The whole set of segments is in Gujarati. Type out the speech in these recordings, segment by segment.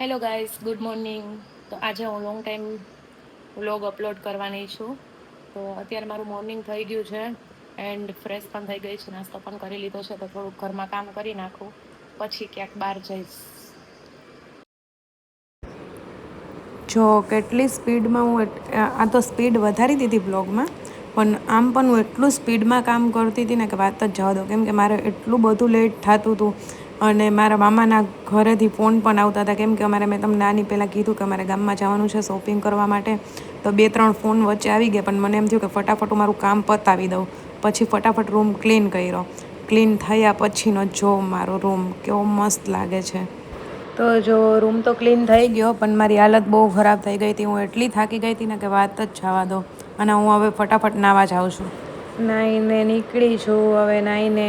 Hello guys, good morning. તો આજે હું લોંગ ટાઈમ વ્લોગ અપલોડ કરવાની છું. તો અત્યારે મારું મોર્નિંગ થઈ ગયું છે એન્ડ ફ્રેશ પણ થઈ ગઈ છે, નાસ્તો પણ કરી લીધો છે. તો થોડુંક ઘરમાં કામ કરી નાખું, પછી ક્યાંક બહાર જઈશ. જો કેટલી સ્પીડમાં આ તો સ્પીડ વધારી દીધી બ્લોગમાં, પણ આમ પણ હું એટલું સ્પીડમાં કામ કરતી હતી ને કે વાત જ જવા દો. કેમ કે મારે એટલું બધું લેટ થતું હતું અને મારા મામાના ઘરેથી ફોન પણ આવતા હતા. કેમ કે મેં તમને આની પહેલાં કીધું કે અમારે ગામમાં જવાનું છે શોપિંગ કરવા માટે. તો 2-3 ફોન વચ્ચે આવી ગયા, પણ મને એમ થયું કે ફટાફટ મારું કામ પતાવી દઉં. પછી ફટાફટ રૂમ ક્લીન કર્યો. ક્લીન થયા પછીનો જો મારો રૂમ કેવો મસ્ત લાગે છે. તો જો રૂમ તો ક્લીન થઈ ગયો, પણ મારી હાલત બહુ ખરાબ થઈ ગઈ હતી. હું એટલી થાકી ગઈ હતી ને કે વાત જ જવા દો. અને હું હવે ફટાફટ નાહવા જાઉં છું. નાહીને નીકળી છું. હવે નાહીને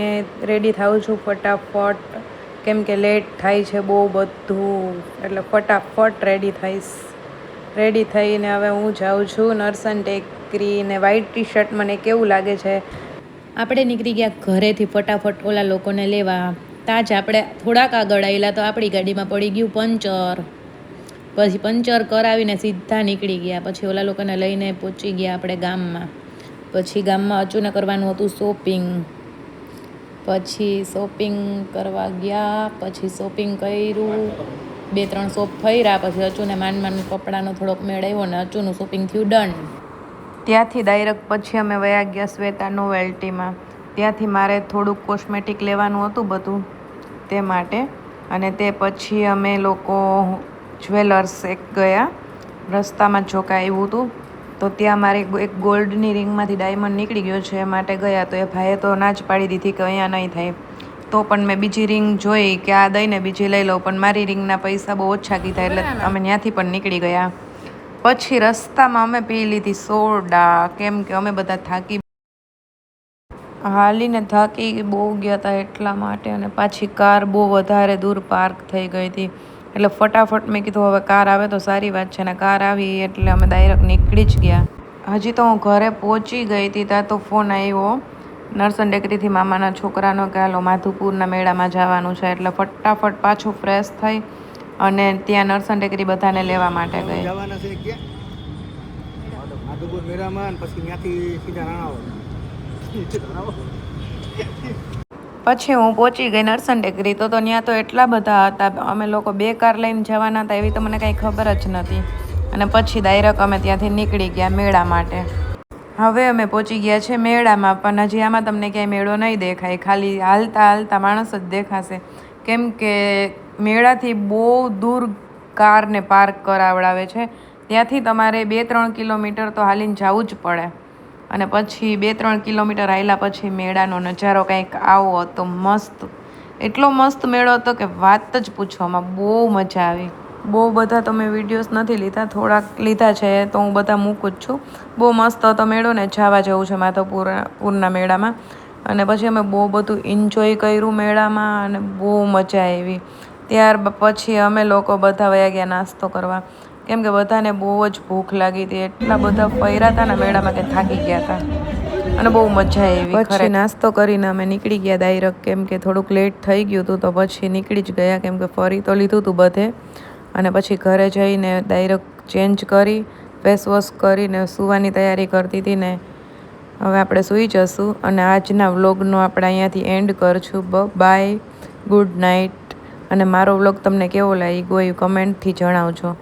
રેડી થાઉં છું ફટાફટ, કેમ કે લેટ થાય છે બહુ બધું, એટલે ફટાફટ રેડી થઈશ. રેડી થઈને હવે હું જાઉં છું નરસન ટેકરી. ને વ્હાઈટ ટી શર્ટ મને કેવું લાગે છે. આપણે નીકળી ગયા ઘરેથી ફટાફટ ઓલા લોકોને લેવા. ત્યાં જ આપણે થોડાક આગળ આવેલા તો આપણી ગાડીમાં પડી ગયું પંચર. પછી પંચર કરાવીને સીધા નીકળી ગયા. પછી ઓલા લોકોને લઈને પહોંચી ગયા આપણે ગામમાં. પછી ગામમાં અચૂને કરવાનું હતું શોપિંગ. પછી શોપિંગ કરવા ગયા. પછી શોપિંગ કર્યું, 2-3 શોપ ફર્યા. પછી અચૂને માંડ કપડાનો થોડોક મેળ આવ્યો ને અચૂનું શોપિંગ થયું ડન. ત્યાંથી ડાયરેક્ટ પછી અમે વયા ગયા શ્વેતા નોવેલ્ટીમાં. ત્યાંથી મારે થોડુંક કોસ્મેટિક લેવાનું હતું બધું, તે માટે. અને તે પછી અમે લોકો જ્વેલર્સ એક ગયા. રસ્તામાં જો કાંઈ આવ્યું હતું તો ત્યાં મારે એક ગોલ્ડની રિંગમાંથી ડાયમંડ નીકળી ગયો છે, એ માટે ગયા. તો એ ભાઈએ તો ના જ પાડી દીધી કે અહીંયા નહીં થાય. તો પણ મેં બીજી રિંગ જોઈ કે આ દઈને બીજી લઈ લઉં, પણ મારી રિંગના પૈસા બહુ ઓછા કીધા, એટલે અમે ત્યાંથી પણ નીકળી ગયા. પછી રસ્તામાં અમે પી લીધી સોડા, કેમ કે અમે બધા હાલીને થાકી બહુ ગયા હતા એટલા માટે. અને પાછી કાર બહુ વધારે દૂર પાર્ક થઈ ગઈ હતી, એટલે ફટાફટ મેં કીધું હવે કાર આવે તો સારી વાત છે. ને કાર આવી એટલે અમે ડાયરેક્ટ નીકળી જ ગયા. હજી તો હું ઘરે પહોંચી ગઈ હતી ત્યાં તો ફોન આવ્યો નરસન ટેકરીથી મામાના છોકરાનો કે હાલો માધુપુરના મેળામાં જવાનું છે. એટલે ફટાફટ પાછું ફ્રેશ થઈ અને ત્યાં નરસન ટેકરી બધાને લેવા માટે ગઈ. માધુપુર મેળામાં પછી ત્યાંથી સીધા પછી હું પહોંચી ગઈ નરસન ટેકરી. તો ત્યાં તો એટલા બધા હતા. અમે લોકો 2 કાર લઈને જવાના હતા એવી તો મને કાંઈ ખબર જ નથી. અને પછી ડાયરેક્ટ અમે ત્યાંથી નીકળી ગયા મેળા માટે. હવે અમે પહોંચી ગયા છે મેળામાં, પણ હજી આમાં તમને ક્યાંય મેળો નહીં દેખાય, ખાલી હાલતા હાલતા માણસ જ દેખાશે. કેમ કે મેળાથી બહુ દૂર કારને પાર્ક કરાવડાવે છે. ત્યાંથી તમારે 2-3 કિલોમીટર તો હાલીને જવું જ પડે. અને પછી 2-3 કિલોમીટર હાલ્યા પછી મેળાનો નજારો કંઈક આવો હતો મસ્ત. એટલો મસ્ત મેળો હતો કે વાત જ પૂછવામાં, બહુ મજા આવી. બહુ બધા તો મેં વિડીયોઝ નથી લીધા, થોડાક લીધા છે તો હું બધા મૂકું જ છું. બહુ મસ્ત હતો મેળો ને જવા જેવું છે માધવપુરના મેળામાં. અને પછી અમે બહુ બધું એન્જોય કર્યું મેળામાં અને બહુ મજા આવી. ત્યાર પછી અમે લોકો બધા વયા ગયા નાસ્તો કરવા, કેમ કે બધાને બહુ જ ભૂખ લાગી હતી. એટલા બધા ફર્યા હતા ને મેળામાં કે થાકી ગયા હતા અને બહુ મજા આવી. પછી નાસ્તો કરીને અમે નીકળી ગયા ડાયરેક્ટ, કેમ કે થોડુંક લેટ થઈ ગયું હતું. તો પછી નીકળી જ ગયા, કેમ કે ફરી તો લીધું હતું બધે. અને પછી ઘરે જઈને ડાયરેક્ટ ચેન્જ કરી, ફેસ વોશ કરીને સૂવાની તૈયારી કરતી હતી ને હવે આપણે સૂઈ જશું. અને આજના વ્લોગનો આપણે અહીંયાથી એન્ડ કરશું. Bye, good night. અને મારો વ્લોગ તમને કેવો લાગ્યો એ કમેન્ટથી જણાવજો.